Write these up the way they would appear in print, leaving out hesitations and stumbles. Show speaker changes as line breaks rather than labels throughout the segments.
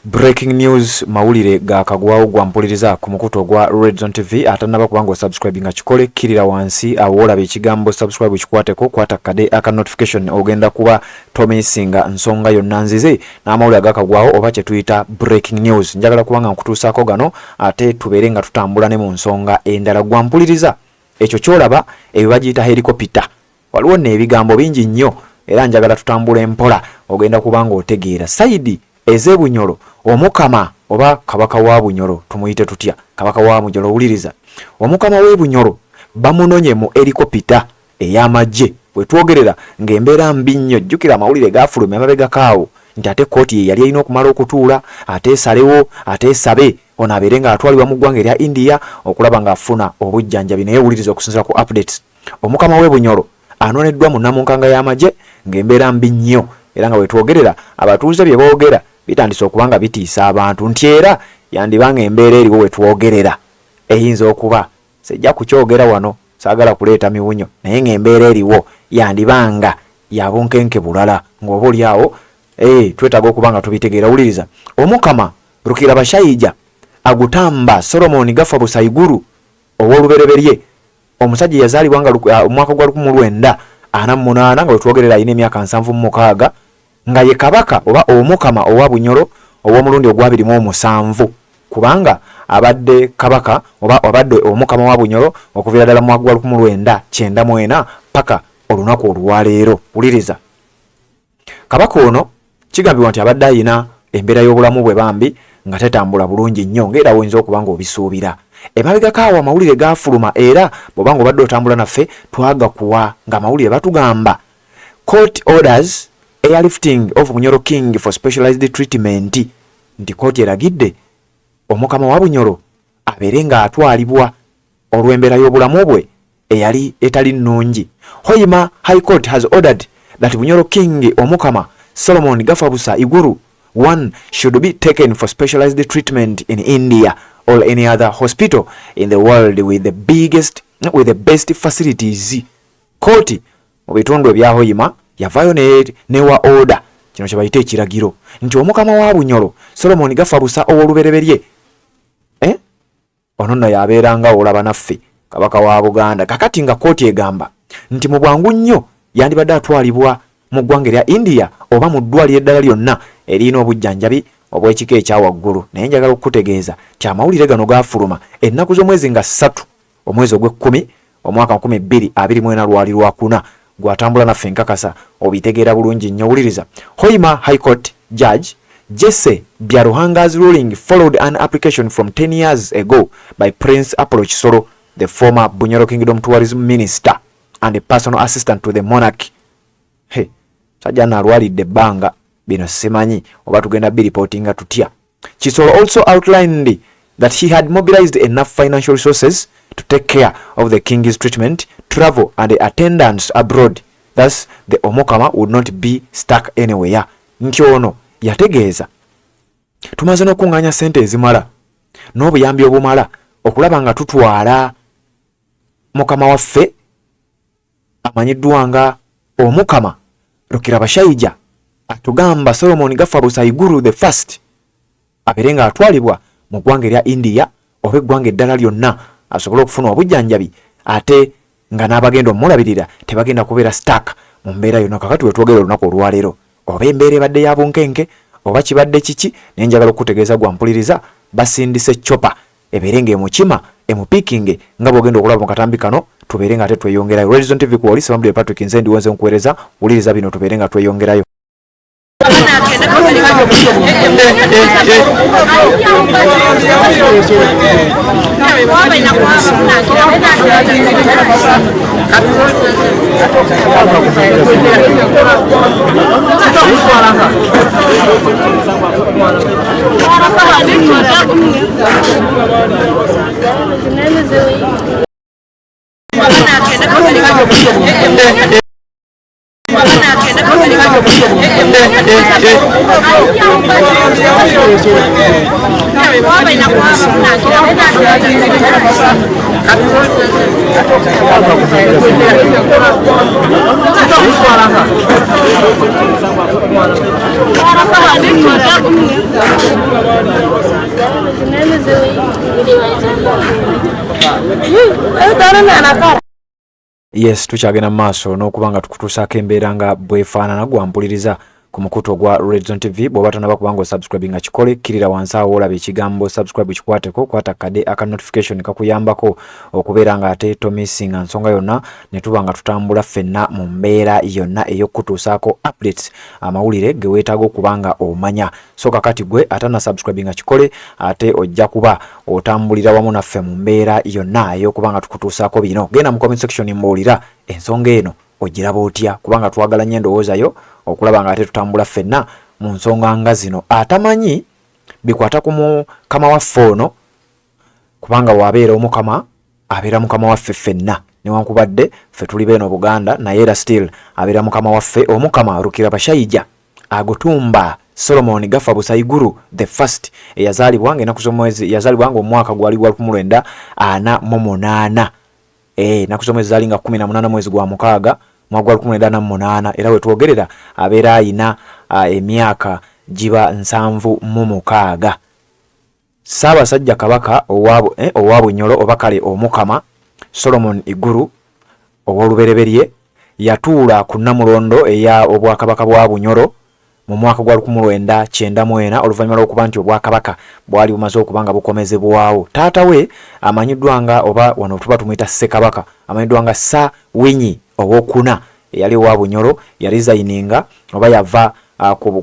Breaking news mawulire ga kagwawo gwampuliriza ku mukuto gwa Red Zone TV atanaba kubanga subscribe nga chikole kirira wansi awola bekigambo subscribe chikwateko kwata kade aka notification ogenda kuba tomesinga nsonga yonna nzize n'amawulire ga kagwawo oba kye tuyita breaking news njagala kubanga nkutuusako gano ate tubeere nga tutambula ne mu nsonga endala gwampuliriza ekyo kyolaba ebibagiyita helicopter waliwo n'ebigambo bingi nnyo era njagala tutambula empola ogenda kubanga otegeera saidi eze Bunyoro Omukama oba Kabaka wa Bunyoro tumuyite tutya Kabaka wa Bunyoro uliriza Omukama we Bunyoro bamunonye mu helicopter eyamajje bwetwogerera ng'embeera mbi nnyo jjukira amawulire gafuluma amabega kaawo nti ate kooti yali alina okumala okutuula ate esalewo ate esabe ono abeere nga atwalibwa mu ggwanga erya India okulaba ng'afuna obujjanjabi naye wuliriza okusinziira ku updates Omukama we Bunyoro anoneddwa mu nnamunkanga y'amagye ng'embeera mbi nnyo era nga bwetwogerera abatuuze bye boogera bitandise okubanga bitiisa abantu nti era yandibanga embeera eriwo wetwogerera eyinza okuba sejja kukyogera wano saagala kuleeta miwunyo naye ng'embeera eriwo yandibanga yabunkenke bulala ng'oba oli awo twetaaga okubanga tubitegeera wuliriza Omukama Rukira Bashayija agutamba Solomon gafa busaiguru ow'olubereberye omusajja yazaalibwa nga omwaka gwa 1948 nga wetwogerera alina emyaka 76 nga ye Kabaka oba Omukama owa Bunyoro ow'omulundi ogwa 27 kubanga abadde Kabaka oba abadde Omukama wa Bunyoro okuviira ddala mu mwaka gwa 1994 paka olunaku olwaleero wuliriza Kabaka ono kigambibwa nti abadde ayina embeera y'obulamu bwe bambi nga tetambula bulungi nnyo ng'era oyinza okuba ng'obisuubira emabega kaawo amawulire gafuluma era bw'obanga obadde otambula naffe twaga kuwa ng'amawulire batugamba court orders airlifting of Bunyoro King for specialized treatment nti kooti eragidde Omukama wa Bunyoro abeere nga atwalibwa olw'embeera y'obulamu bwe eyali etali nnungi. Hoima High Court has ordered that Bunyoro King Omukama Solomon Gafabusa Iguru 1 should be taken for specialized treatment in India or any other hospital in the world with the best facilities. Kooti mu bitundu ebya Hoima yavayo newa order kino kye bayita ekiragiro nti Omukama wa Bunyoro Solomon Gafabusa ow'olubereberye ono nno yabeeranga olaba naffe Kabaka wa Buganda kakati nga kooti egamba nti mu bwangu nnyo yandibadde atwalibwa mu ggwanga erya India oba mu ddwaliro eddala lyonna erina obujjanjabi obw'ekika ekyawaggulu naye njagala okukutegeeza ti amawulire gano gafuluma ennaku z'omwezi nga 3 omwezi ogw'ekkumi omwaka 2024 lwali lwakuna gwatambula naffe nkakasa obitegeera bulungi nnyo wuliriza Hoima High Court Judge Jesse Byaruhanga's ruling followed an application from 10 years ago by Prince Apollo Kisoro, the former Bunyoro Kingdom Tourism Minister and a personal assistant to the monarch. Sajana alwalidde ebbanga bino simanyi oba tugenda bireportinga tutya. Kisoro also outlined that he had mobilized enough financial resources to take care of the king's treatment, travel and attendance abroad. Thus, the Omukama would not be stuck anywhere. Nti ono yategeeza tumaze n'okunganya ssente ezimala n'obuyambi obumala okulaba nga tutwala Mukama waffe amanyiddwa nga Omukama Rukira Bashayija atugamba Solomon Gafabusa Iguru the first abeere nga atwalibwa mu ggwanga erya India oba eggwanga eddala lyonna asobole okufuna obujjanjabi ate nga n'abagenda omulabirira tebagenda kubeera stuck mu mbeera yonna kakati wetwogera olunaku olwaleero oba embeera ebadde ya bunkenke oba kibadde kiki naye njagala okutegeeza gwampuliriza basindise chopa ebeere ng'emukima emupiikinge nga bw'ogenda okulaba mu katambi kano tubeere nga ate tweyongerayo. Red Zone TV kuwali Sambude Patrick nze ndi wonze nkuweereza wuliriza bino tubeere nga tweyongerayo. Yes, tukyagenda maaso n'okubanga tukutuusaako embeera nga bwefaanana gwampuliriza ku mukutu ogwa Red Zone TV. bw'oba tonaba kubanga osubscribe nga kikole kirira wansi awo olaba ekigambo subscribe kikwateko, kwata kade aka notification kakuyambako okubeera nga ate tomissinga nsonga yonna ne tuba nga tutambula ffenna mu mbeera yonna ey'okutuusaako updates amawulire ge weetaaga okubanga omanya. So kakati gwe atana subscribe nga kikole ate ojja kuba otambulira wamu naffe mu mbeera yonna ey'okubanga tukutuusaako bino. Genda mu comment section mbuulira ensonga eno ogiraba otya, kubanga twagala nnyo endowooza yo okulaba nga ate tutambula ffenna mu nsonga nga zino. Atamanyi bikwata ku mukama waffe ono, kubanga waabeera omukama abeera mukama waffe ffenna, newankubadde ffe tuli beeno Buganda naye era still abeera mukama waffe. Omukama Rukira Bashayija Agutumba Solomon Gafa Busaiguru the first eyazaalibwa ng'ennaku z'omwezi yazaalibwa ng'omwaka gwali gwa 1948 ennaku z'omwezi zaali nga 18 mwezi gwa mukaaga mwaka gwa 1948 era we twogerera abeera ayina emyaka giba 76. Ssaabasajja Kabaka owa Bunyoro oba kale Omukama Solomon Iguru ow'olubereberye yatuula ku Namulondo eya obwakabaka bwa Bunyoro mu mwaka gwa 1994 oluvannyuma lw'okuba nti obwakabaka bwali bumaze okubanga bukomezebwawo. Taata we amanyiddwa nga oba wano tuba tumuyita Ssekabaka amanyiddwa nga Winyi owokuna eyali owa Bunyoro yali zayininga oba yava ku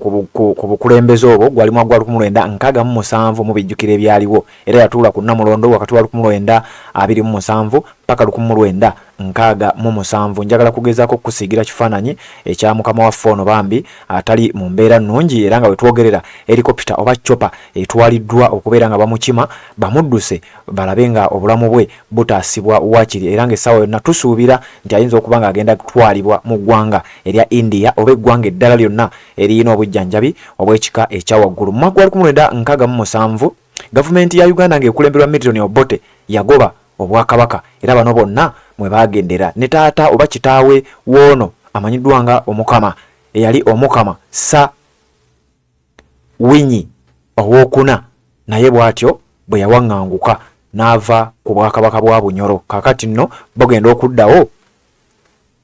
bukulembeze obwo gwali mwaka gwa 1967 mu bijjukiro ebyaliwo, era yatuula ku Namulondo wakati wa 1927 paka 1967. Njagala kugezaako kusiigira kifaananyi ekya mukama waffe ono bambi atali mu mbeera nnungi, era nga wetwogerera helikopita oba chopa etwaliddwa okubeera nga bamukima bamudduse balabe nga obulamu bwe butaasibwa wakiri, era ng'essaawa yonna tusuubira nti ayinza okuba nga agenda kutwalibwa mu ggwanga erya India oba eggwanga eddala lyonna eriyina obujjanjabi obw'ekika ekya waggulu. Mu mwaka gwa 1967 gavumenti ya Uganda ng'ekulemberwa Milton Obote yagoba obwakabaka, era bano bonna mwe bagendera ne taata oba kitaawe woono amanyiddwa nga Omukama eyali Omukama Winyi owokuna, naye bw'atyo bwe yawaŋŋanguka n'ava ku bwakabaka bwa Bunyoro. Kakati nno bogenda okuddawo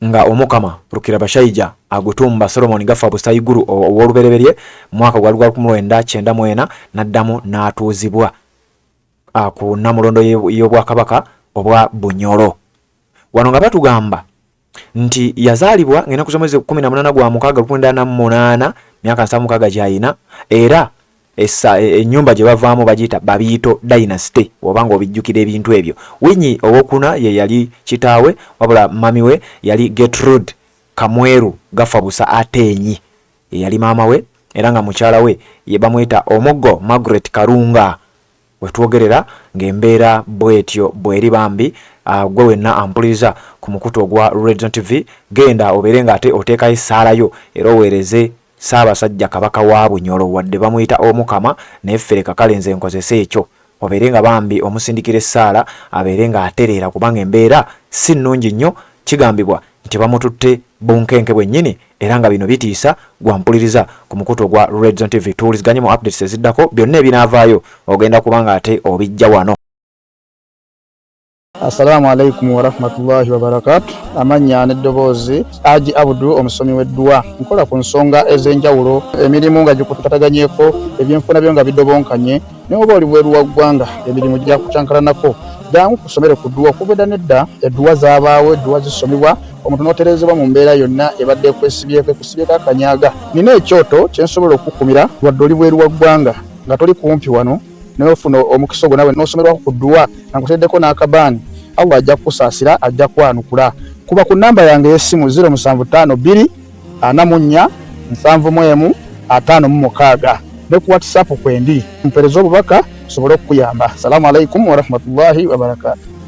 nga Omukama Rukira Bashayija Agutumba Solomon Gafa Busaiguru ow'olubereberye mwaka gwa 1994 n'addamu n'atuuzibwa ku Namulondo y'obwakabaka obwa Bunyoro. Wano nga batugamba nti yazaalibwa ng'ennaku z'omwezi 18 gwa mukaaga 1948 myaka 76 gy'ayina, era ennyumba gye bavaamu bagiyita Babiito Dynasty oba ng'obijjukira ebintu ebyo. Winyi owokuna ye yali kitaawe, wabula mami we yali Gertrude Kamweru Gafa Busa Atenyi yali maama we, era nga mukyala we ye bamuyita Omuggo Margaret Karunga. Wetwogerera ng'embeera bwetyo bweri bambi gwe wenna ampuliriza ku mukutu ogwa Red Zone TV, genda obeere nga ate oteekayo ssaala yo era oweereze Ssaabasajja Kabaka wa Bunyoro wadde bamuyita Omukama naye ffe kakale nze nkozese ekyo, obeere nga bambi omusindikira essaala abeere nga atereera kubanga embeera si nnungi nnyo. Kigambibwa nti bamututte bunkenke bwennyini era nga bino bitiisa. Gwampuliriza ku mukutu ogwa Red Zone TV, tuwuliziganye mu updates eziddako byonna ebinaavaayo ogenda kubanga ate obijja wano.
Assalamu alaikum wa rahmatullahi wa barakatuh. Amanya n'eddoboozi Aji Abudu omusomi w'eddwa. Nkola ku nsonga ez'enjawulo, emirimu nga gikutataganyeko, ebyenfuna byo nga bidobonkanye, ne oba oli bweru wa ggwanga emirimu gya kucankalanako. Jangu kusomere ku ddwa okubeda nedda eddwa zaabaawo, eddwa zisomebwa omuntu n'oterezebwa mu mbeera yonna ebadde ekwesibyeko akanyaaga. Nina ekyoto kye nsobola okukumira wadde oli bweru wa ggwanga nga toli kumpi wano n'ofuna omukisa ogwo nawe n'osomerwako ku ddwa nga nkuteddeko n'akabaani. Allah ajja kukusaasira, ajja kwanukula. Kuba ku namba yange y'essimu 0752 44 71 56 ne ku WhatsApp kwendi mpereza obubaka sobole okuyamba. Assalamu alaikum wa rahmatullahi wa barakatuh.